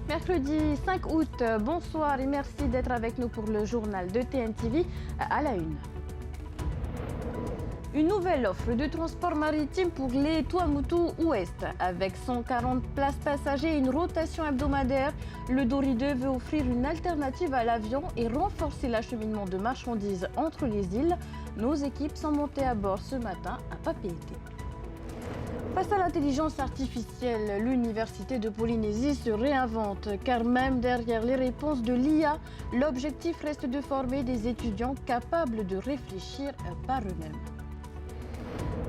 Mercredi 5 août, bonsoir et merci d'être avec nous pour le journal de TNTV à la une. Une nouvelle offre de transport maritime pour les Tuamotu Ouest. Avec 140 places passagers et une rotation hebdomadaire, le Dori 2 veut offrir une alternative à l'avion et renforcer l'acheminement de marchandises entre les îles. Nos équipes sont montées à bord ce matin à Papeete. Face à l'intelligence artificielle, l'Université de Polynésie se réinvente, car même derrière les réponses de l'IA, l'objectif reste de former des étudiants capables de réfléchir par eux-mêmes.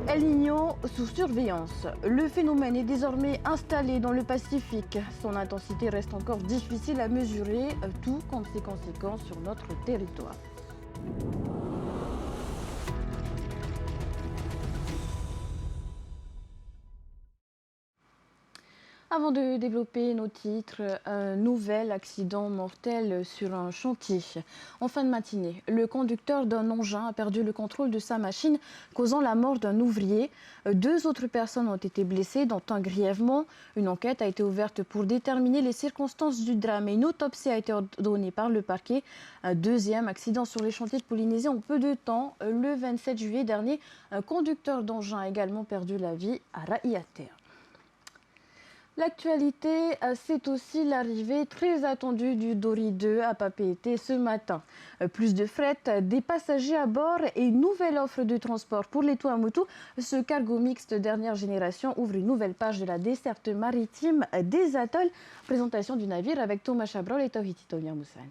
El Niño sous surveillance. Le phénomène est désormais installé dans le Pacifique. Son intensité reste encore difficile à mesurer, tout comme ses conséquences sur notre territoire. Avant de développer nos titres, un nouvel accident mortel sur un chantier. En fin de matinée, le conducteur d'un engin a perdu le contrôle de sa machine, causant la mort d'un ouvrier. 2 autres personnes ont été blessées, dont un grièvement. Une enquête a été ouverte pour déterminer les circonstances du drame et une autopsie a été ordonnée par le parquet. Un deuxième accident sur les chantiers de Polynésie en peu de temps. Le 27 juillet dernier, un conducteur d'engin a également perdu la vie à Raiatea. L'actualité, c'est aussi l'arrivée très attendue du Dori 2 à Papeete ce matin. Plus de fret, des passagers à bord et une nouvelle offre de transport pour les Tuamotu. Ce cargo mixte dernière génération ouvre une nouvelle page de la desserte maritime des atolls. Présentation du navire avec Thomas Chabrol et Tauhiti Tomiamoussane.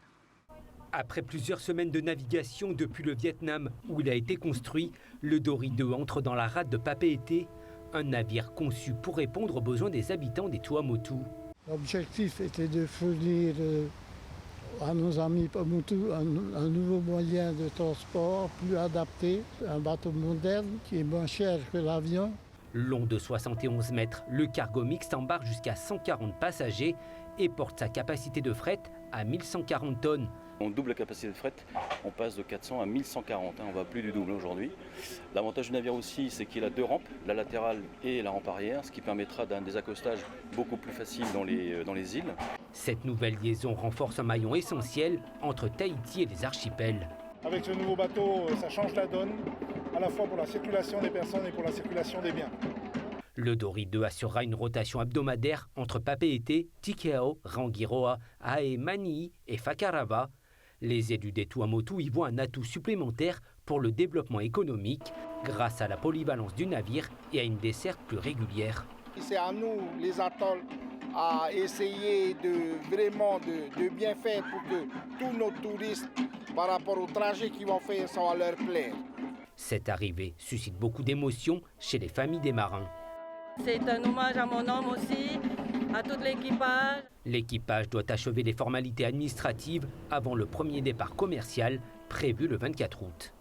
Après plusieurs semaines de navigation depuis le Vietnam où il a été construit, le Dori 2 entre dans la rade de Papeete. Un navire conçu pour répondre aux besoins des habitants des Tuamotu. L'objectif était de fournir à nos amis Tuamotu un nouveau moyen de transport plus adapté, un bateau moderne qui est moins cher que l'avion. Long de 71 mètres, le cargo mixte embarque jusqu'à 140 passagers et porte sa capacité de fret à 1140 tonnes. On double la capacité de fret, on passe de 400 à 1140, on va plus du double aujourd'hui. L'avantage du navire aussi, c'est qu'il a 2 rampes, la latérale et la rampe arrière, ce qui permettra d'un désaccostage beaucoup plus facile dans les îles. Cette nouvelle liaison renforce un maillon essentiel entre Tahiti et les archipels. Avec ce nouveau bateau, ça change la donne, à la fois pour la circulation des personnes et pour la circulation des biens. Le Dori 2 assurera une rotation hebdomadaire entre Papeete, Tikeo, Rangiroa, Ae Manii et Fakarava. Les élus des Tuamotu y voient un atout supplémentaire pour le développement économique grâce à la polyvalence du navire et à une desserte plus régulière. C'est à nous, les atolls, à essayer de bien faire pour que tous nos touristes, par rapport au trajet qu'ils vont faire, ça va leur plaire. Cette arrivée suscite beaucoup d'émotions chez les familles des marins. C'est un hommage à mon homme aussi, à tout l'équipage. L'équipage doit achever les formalités administratives avant le premier départ commercial prévu le 24 août.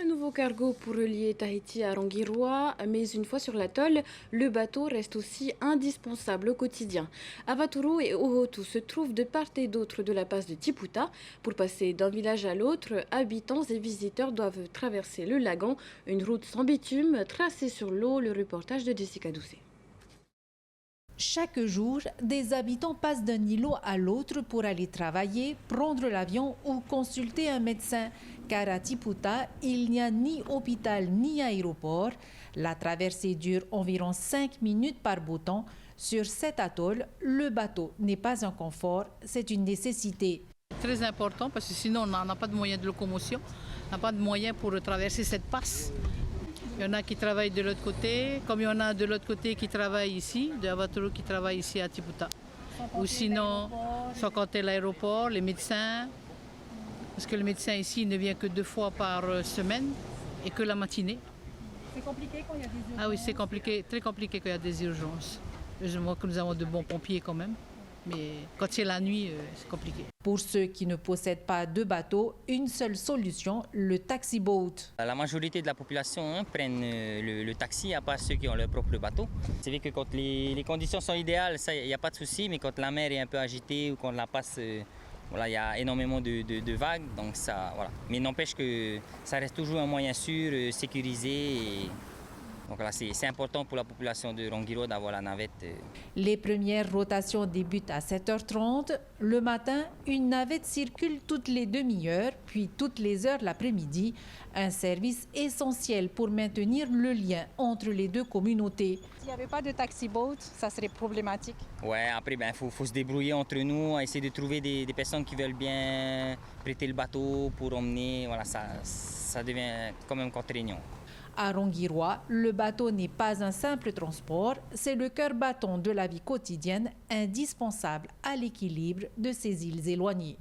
Un nouveau cargo pour relier Tahiti à Rangiroa, mais une fois sur l'atoll, le bateau reste aussi indispensable au quotidien. Avaturu et Ohotu se trouvent de part et d'autre de la passe de Tiputa. Pour passer d'un village à l'autre, habitants et visiteurs doivent traverser le lagon, une route sans bitume tracée sur l'eau. Le reportage de Jessica Doucet. Chaque jour, des habitants passent d'un îlot à l'autre pour aller travailler, prendre l'avion ou consulter un médecin. Car à Tiputa, il n'y a ni hôpital ni aéroport. La traversée dure environ 5 minutes par beau temps. Sur cet atoll, le bateau n'est pas un confort, c'est une nécessité. Très important parce que sinon on n'a pas de moyens de locomotion, on n'a pas de moyens pour traverser cette passe. Il y en a qui travaillent de l'autre côté, comme il y en a de l'autre côté qui travaillent ici, de Avaturu qui travaillent ici à Tiputa. Ou sinon, sans compter l'aéroport, les médecins, parce que le médecin ici ne vient que 2 fois par semaine et que la matinée. C'est compliqué quand il y a des urgences? Ah oui, c'est compliqué, très compliqué quand il y a des urgences. Heureusement que nous avons de bons pompiers quand même. Mais quand c'est la nuit, c'est compliqué. Pour ceux qui ne possèdent pas de bateau, une seule solution, le taxi boat. La majorité de la population prennent le taxi, à part ceux qui ont leur propre bateau. C'est vrai que quand les conditions sont idéales, il n'y a pas de souci, mais quand la mer est un peu agitée ou quand la passe, voilà, il y a énormément de vagues. Donc ça, voilà. Mais n'empêche que ça reste toujours un moyen sûr, sécurisé Donc là, c'est important pour la population de Ronguiro d'avoir la navette. Les premières rotations débutent à 7h30. Le matin, une navette circule toutes les demi-heures, puis toutes les heures l'après-midi. Un service essentiel pour maintenir le lien entre les deux communautés. S'il n'y avait pas de taxi-boat, ça serait problématique. Ouais, après, faut se débrouiller entre nous, essayer de trouver des personnes qui veulent bien prêter le bateau pour emmener. Voilà, ça devient quand même contraignant. À Ronguiroa, le bateau n'est pas un simple transport, c'est le cœur battant de la vie quotidienne, indispensable à l'équilibre de ces îles éloignées.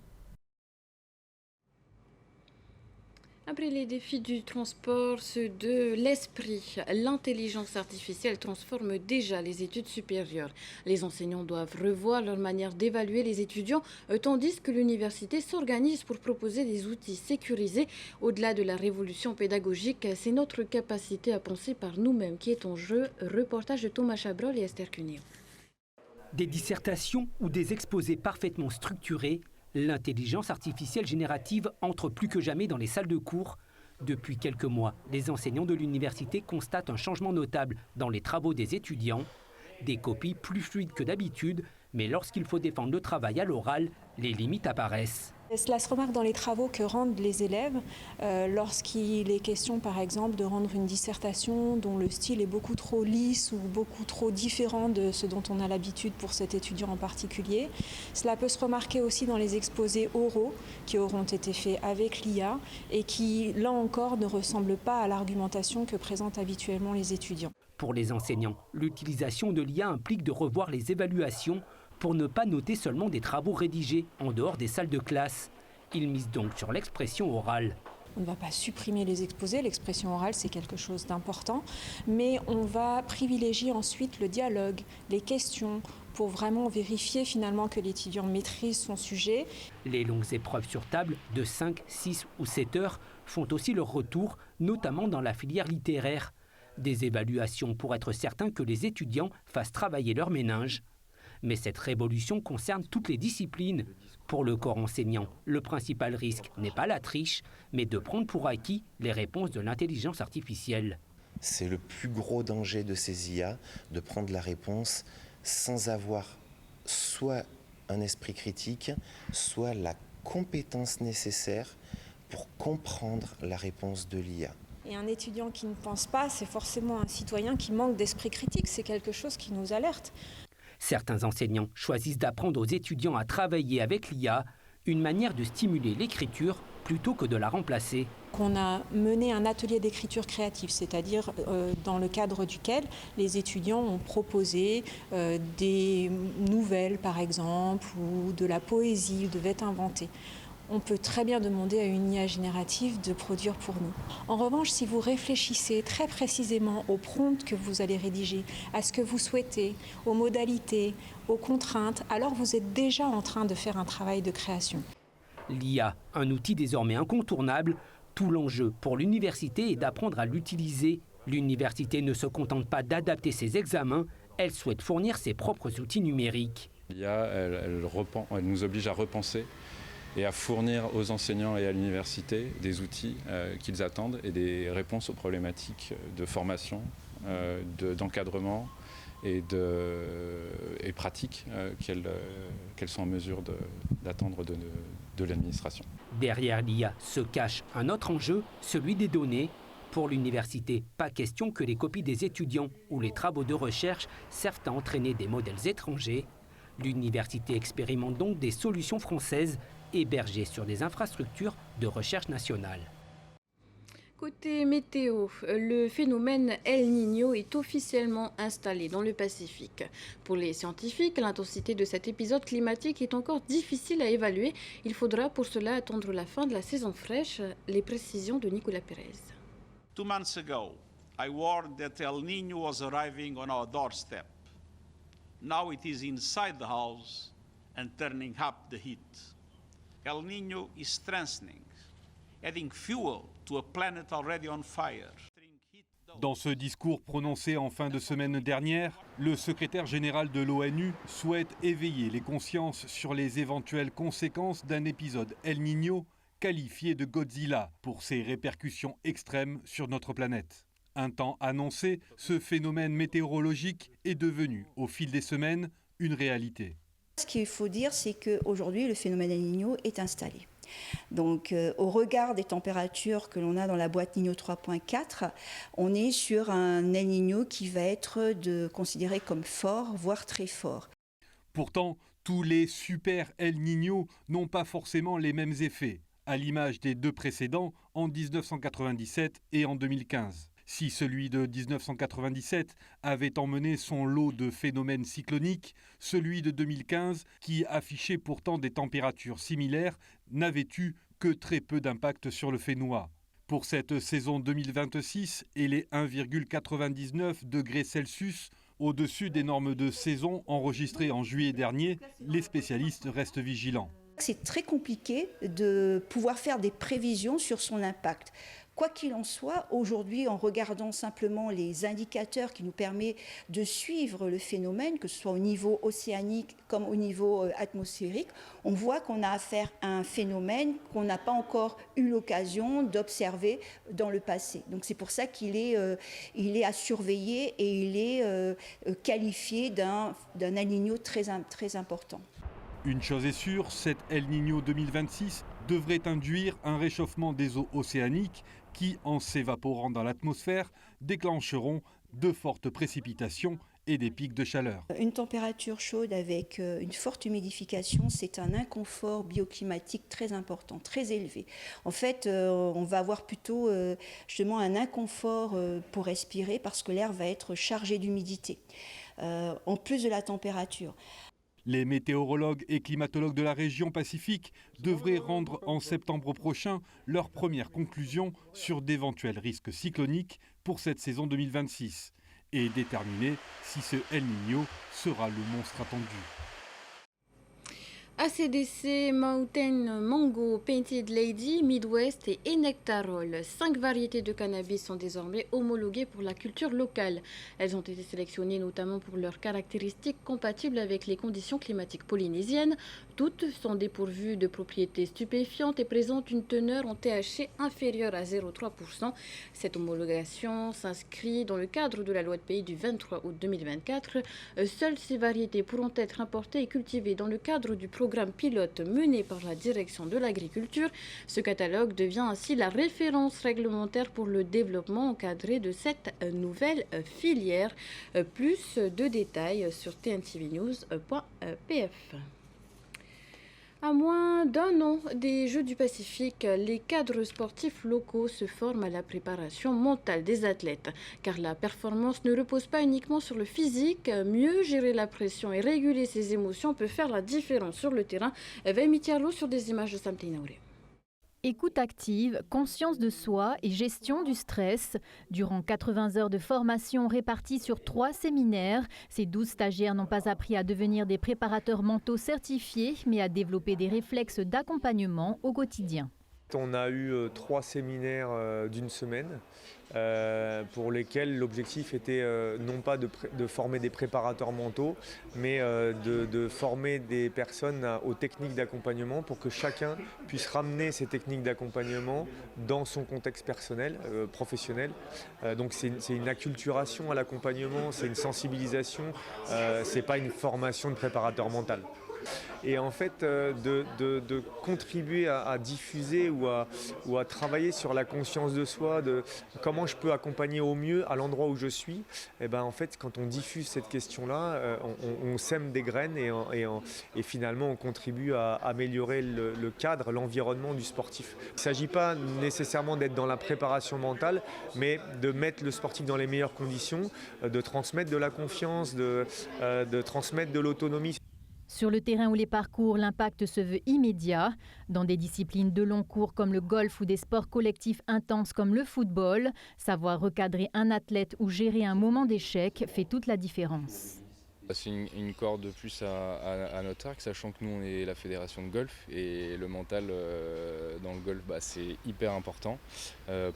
Après les défis du transport, ceux de l'esprit, l'intelligence artificielle transforme déjà les études supérieures. Les enseignants doivent revoir leur manière d'évaluer les étudiants, tandis que l'université s'organise pour proposer des outils sécurisés. Au-delà de la révolution pédagogique, c'est notre capacité à penser par nous-mêmes qui est en jeu. Reportage de Thomas Chabrol et Esther Cuneo. Des dissertations ou des exposés parfaitement structurés, l'intelligence artificielle générative entre plus que jamais dans les salles de cours. Depuis quelques mois, les enseignants de l'université constatent un changement notable dans les travaux des étudiants. Des copies plus fluides que d'habitude, mais lorsqu'il faut défendre le travail à l'oral, les limites apparaissent. Cela se remarque dans les travaux que rendent les élèves lorsqu'il est question par exemple de rendre une dissertation dont le style est beaucoup trop lisse ou beaucoup trop différent de ce dont on a l'habitude pour cet étudiant en particulier. Cela peut se remarquer aussi dans les exposés oraux qui auront été faits avec l'IA et qui là encore ne ressemblent pas à l'argumentation que présentent habituellement les étudiants. Pour les enseignants, l'utilisation de l'IA implique de revoir les évaluations pour ne pas noter seulement des travaux rédigés en dehors des salles de classe. Ils misent donc sur l'expression orale. On ne va pas supprimer les exposés, l'expression orale c'est quelque chose d'important, mais on va privilégier ensuite le dialogue, les questions, pour vraiment vérifier finalement que l'étudiant maîtrise son sujet. Les longues épreuves sur table de 5, 6 ou 7 heures font aussi leur retour, notamment dans la filière littéraire. Des évaluations pour être certain que les étudiants fassent travailler leur méninge. Mais cette révolution concerne toutes les disciplines. Pour le corps enseignant, le principal risque n'est pas la triche, mais de prendre pour acquis les réponses de l'intelligence artificielle. C'est le plus gros danger de ces IA, de prendre la réponse sans avoir soit un esprit critique, soit la compétence nécessaire pour comprendre la réponse de l'IA. Et un étudiant qui ne pense pas, c'est forcément un citoyen qui manque d'esprit critique, c'est quelque chose qui nous alerte. Certains enseignants choisissent d'apprendre aux étudiants à travailler avec l'IA, une manière de stimuler l'écriture plutôt que de la remplacer. On a mené un atelier d'écriture créative, c'est-à-dire dans le cadre duquel les étudiants ont proposé des nouvelles par exemple ou de la poésie, ils devaient inventer. On peut très bien demander à une IA générative de produire pour nous. En revanche, si vous réfléchissez très précisément au prompt que vous allez rédiger, à ce que vous souhaitez, aux modalités, aux contraintes, alors vous êtes déjà en train de faire un travail de création. L'IA, un outil désormais incontournable, tout l'enjeu pour l'université est d'apprendre à l'utiliser. L'université ne se contente pas d'adapter ses examens, elle souhaite fournir ses propres outils numériques. L'IA, elle nous oblige à repenser et à fournir aux enseignants et à l'université des outils qu'ils attendent et des réponses aux problématiques de formation, d'encadrement et pratiques qu'elles sont en mesure d'attendre de l'administration. Derrière l'IA se cache un autre enjeu, celui des données. Pour l'université, pas question que les copies des étudiants ou les travaux de recherche servent à entraîner des modèles étrangers. L'université expérimente donc des solutions françaises hébergées sur des infrastructures de recherche nationale. Côté météo, le phénomène El Niño est officiellement installé dans le Pacifique. Pour les scientifiques, l'intensité de cet épisode climatique est encore difficile à évaluer. Il faudra pour cela attendre la fin de la saison fraîche. Les précisions de Nicolas Pérez. 2 months ago, I warned that El Niño was arriving on our doorstep. Now it is inside the house and turning up the heat. El Niño is strengthening, adding fuel to a planet already on fire. Dans ce discours prononcé en fin de semaine dernière, le secrétaire général de l'ONU souhaite éveiller les consciences sur les éventuelles conséquences d'un épisode El Niño qualifié de Godzilla pour ses répercussions extrêmes sur notre planète. Un temps annoncé, ce phénomène météorologique est devenu, au fil des semaines, une réalité. Ce qu'il faut dire, c'est qu'aujourd'hui, le phénomène El Niño est installé. Donc, au regard des températures que l'on a dans la boîte Niño 3.4, on est sur un El Niño qui va être considéré comme fort, voire très fort. Pourtant, tous les super El Niño n'ont pas forcément les mêmes effets, à l'image des deux précédents en 1997 et en 2015. Si celui de 1997 avait emmené son lot de phénomènes cycloniques, celui de 2015, qui affichait pourtant des températures similaires, n'avait eu que très peu d'impact sur le Fénois. Pour cette saison 2026 et les 1,99 degrés Celsius au-dessus des normes de saison enregistrées en juillet dernier, les spécialistes restent vigilants. C'est très compliqué de pouvoir faire des prévisions sur son impact. Quoi qu'il en soit, aujourd'hui, en regardant simplement les indicateurs qui nous permettent de suivre le phénomène, que ce soit au niveau océanique comme au niveau atmosphérique, on voit qu'on a affaire à un phénomène qu'on n'a pas encore eu l'occasion d'observer dans le passé. Donc c'est pour ça qu'il est à surveiller et il est qualifié d'un El Niño très important. Une chose est sûre, cet El Niño 2026 devrait induire un réchauffement des eaux océaniques qui, en s'évaporant dans l'atmosphère, déclencheront de fortes précipitations et des pics de chaleur. Une température chaude avec une forte humidification, c'est un inconfort bioclimatique très important, très élevé. En fait, on va avoir plutôt justement un inconfort pour respirer parce que l'air va être chargé d'humidité, en plus de la température. Les météorologues et climatologues de la région Pacifique devraient rendre en septembre prochain leurs premières conclusions sur d'éventuels risques cycloniques pour cette saison 2026 et déterminer si ce El Niño sera le monstre attendu. ACDC, Mountain Mango, Painted Lady, Midwest et Nectarol. 5 variétés de cannabis sont désormais homologuées pour la culture locale. Elles ont été sélectionnées notamment pour leurs caractéristiques compatibles avec les conditions climatiques polynésiennes. Toutes sont dépourvues de propriétés stupéfiantes et présentent une teneur en THC inférieure à 0,3%. Cette homologation s'inscrit dans le cadre de la loi de pays du 23 août 2024. Seules ces variétés pourront être importées et cultivées dans le cadre du programme pilote mené par la direction de l'agriculture. Ce catalogue devient ainsi la référence réglementaire pour le développement encadré de cette nouvelle filière. Plus de détails sur tntvnews.pf. À moins d'un an des Jeux du Pacifique, les cadres sportifs locaux se forment à la préparation mentale des athlètes. Car la performance ne repose pas uniquement sur le physique. Mieux gérer la pression et réguler ses émotions peut faire la différence sur le terrain. Vemi Tiarlo sur des images de Sam Teinaouré. Écoute active, conscience de soi et gestion du stress. Durant 80 heures de formation réparties sur 3 séminaires, ces 12 stagiaires n'ont pas appris à devenir des préparateurs mentaux certifiés, mais à développer des réflexes d'accompagnement au quotidien. On a eu 3 séminaires d'une semaine pour lesquels l'objectif était non pas de former des préparateurs mentaux, mais de former des personnes aux techniques d'accompagnement pour que chacun puisse ramener ces techniques d'accompagnement dans son contexte personnel, professionnel. Donc c'est une acculturation à l'accompagnement, c'est une sensibilisation, c'est pas une formation de préparateur mental. Et en fait, de contribuer à diffuser ou à travailler sur la conscience de soi, de comment je peux accompagner au mieux à l'endroit où je suis. Et ben en fait, quand on diffuse cette question-là, on sème des graines et finalement on contribue à améliorer le cadre, l'environnement du sportif. Il ne s'agit pas nécessairement d'être dans la préparation mentale, mais de mettre le sportif dans les meilleures conditions, de transmettre de la confiance, de transmettre de l'autonomie. Sur le terrain ou les parcours, l'impact se veut immédiat. Dans des disciplines de long cours comme le golf ou des sports collectifs intenses comme le football, savoir recadrer un athlète ou gérer un moment d'échec fait toute la différence. C'est une corde de plus à notre arc, sachant que nous on est la fédération de golf et le mental dans le golf c'est hyper important.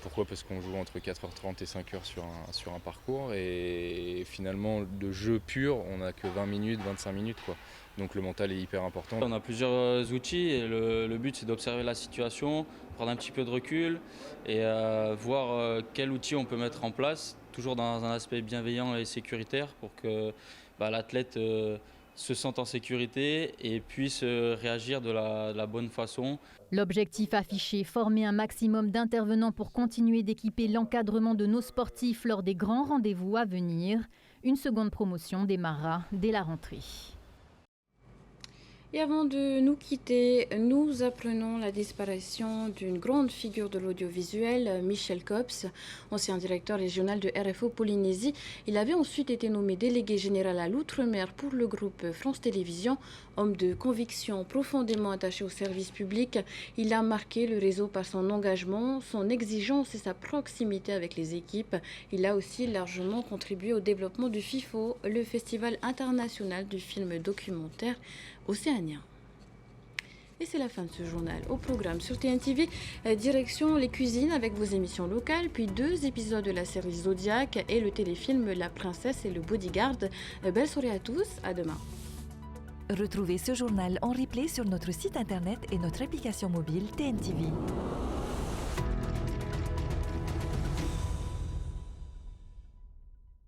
Pourquoi ? Parce qu'on joue entre 4h30 et 5h sur un parcours et finalement de jeu pur on n'a que 20 minutes, 25 minutes quoi. Donc le mental est hyper important. On a plusieurs outils et le but c'est d'observer la situation, prendre un petit peu de recul et voir quel outil on peut mettre en place, toujours dans un aspect bienveillant et sécuritaire pour que l'athlète se sente en sécurité et puisse réagir de la bonne façon. L'objectif affiché, former un maximum d'intervenants pour continuer d'équiper l'encadrement de nos sportifs lors des grands rendez-vous à venir. Une seconde promotion démarrera dès la rentrée. Et avant de nous quitter, nous apprenons la disparition d'une grande figure de l'audiovisuel, Michel Copps, ancien directeur régional de RFO Polynésie. Il avait ensuite été nommé délégué général à l'Outre-mer pour le groupe France Télévisions. Homme de conviction profondément attaché au service public, il a marqué le réseau par son engagement, son exigence et sa proximité avec les équipes. Il a aussi largement contribué au développement du FIFO, le Festival international du film documentaire océanien. Et c'est la fin de ce journal. Au programme sur TNTV, direction les cuisines avec vos émissions locales, puis 2 épisodes de la série Zodiac et le téléfilm La princesse et le bodyguard. Belle soirée à tous, à demain. Retrouvez ce journal en replay sur notre site internet et notre application mobile TNTV.